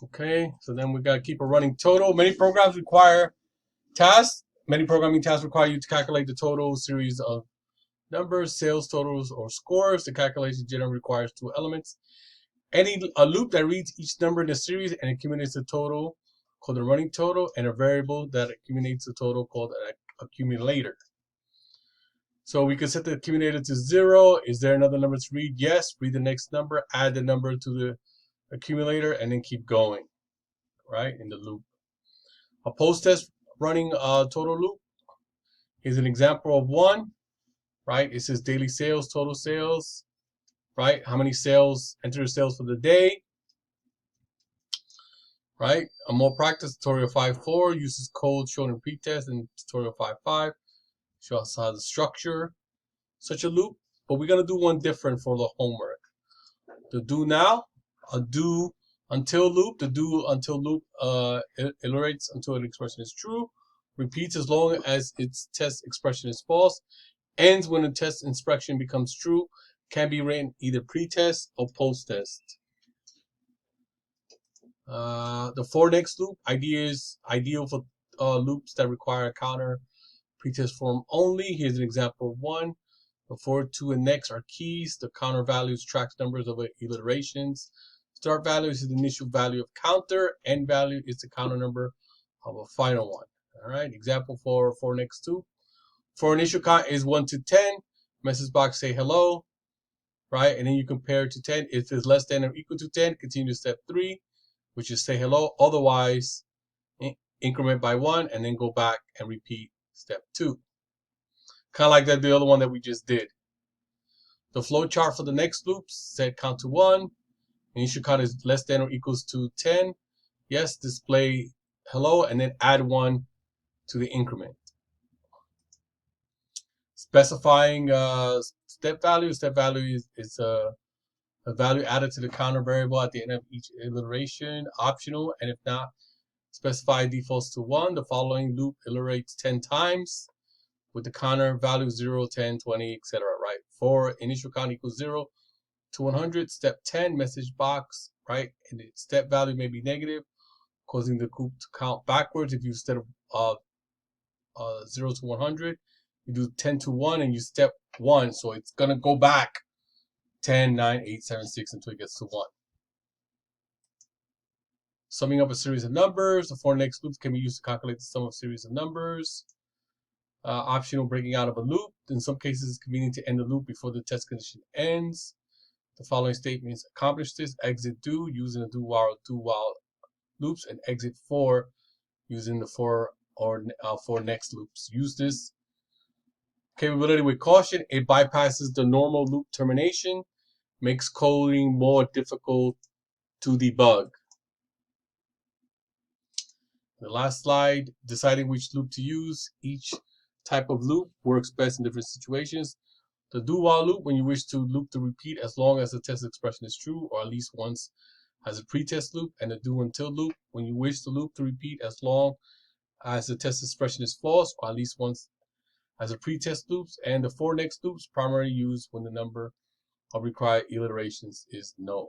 Okay, so then we got to keep a running total. Many programs require tasks. Many programming tasks require you to calculate the total series of numbers, sales totals, or scores. The calculation generally requires two elements. A loop that reads each number in the series and accumulates the total, called the running total, and a variable that accumulates the total, called an accumulator. So we can set the accumulator to 0. Is there another number to read? Yes. Read the next number, add the number to the accumulator, and then keep going, right, in the loop. A post-test running total loop is an example of one, right? It says daily sales, total sales, right? How many sales, enter the sales for the day, right? A more practice, tutorial 5.4 uses code shown in pretest, and tutorial 5.5 shows how to structure such a loop. But we're going to do one different for the homework. The do now, a do until loop. The do until loop iterates until an expression is true, repeats as long as its test expression is false, ends when the test expression becomes true, can be written either pre-test or post-test. The for next loop is ideal for loops that require a counter pre-test form only. Here's an example of one. The for, to, and next are keys. The counter values tracks numbers of iterations. Start value is the initial value of counter. End value is the counter number of a final one. All right. Example for next to. For initial count is 1 to 10. Message box say hello. Right. And then you compare to 10. If it's less than or equal to 10, continue to step 3, which is say hello. Otherwise, increment by 1 and then go back and repeat step 2. Kind of like that, the other one that we just did. The flow chart for the next loop set count to 1. Initial count is less than or equals to 10. Yes, display hello and then add 1 to the increment. Specifying step value. Step value is a value added to the counter variable at the end of each iteration. Optional, and if not, specify defaults to 1. The following loop iterates 10 times with the counter value 0, 10, 20, etc. Right? For initial count equals 0 to 100. Step 10, message box. Right? And the step value may be negative, causing the loop to count backwards. If you instead of 0 to 100, you do 10 to 1 and you step 1, so it's gonna go back 10, 9, 8, 7, 6 until it gets to 1. Summing up a series of numbers. The for next loops can be used to calculate the sum of series of numbers. Optional, breaking out of a loop. In some cases, it's convenient to end the loop before the test condition ends. The following statements accomplish this. Exit do using the do while loops, and exit for using the for next loops. Use this capability with caution. It bypasses the normal loop termination, makes coding more difficult to debug. The last slide, deciding which loop to use. Each type of loop works best in different situations. The do while loop, when you wish to loop the repeat as long as the test expression is true or at least once, has a pretest loop. And the do until loop, when you wish to loop the repeat as long as the test expression is false or at least once, has a pretest loops. And the for next loops, primarily used when the number of required iterations is known.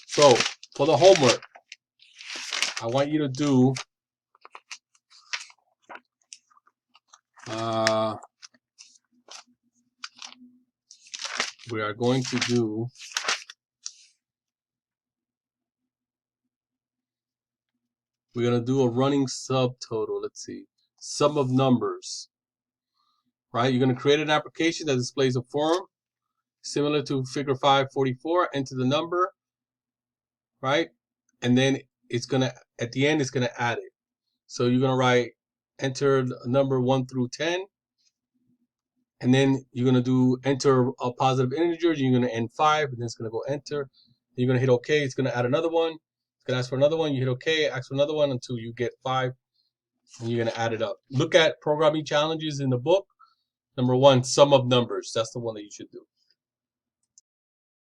So for the homework, I want you to do we are going to do a running subtotal. Let's see, sum of numbers. Right, you're going to create an application that displays a form similar to figure 544. Enter the number, right, and then it's gonna at the end it's gonna add it. So you're gonna write enter number 1 through 10, and then you're gonna do enter a positive integer. You're gonna end 5, and then it's gonna go enter. And you're gonna hit OK. It's gonna add another one. It's gonna ask for another one. You hit OK, ask for another one until you get 5, and you're gonna add it up. Look at programming challenges in the book. Number 1, sum of numbers. That's the one that you should do.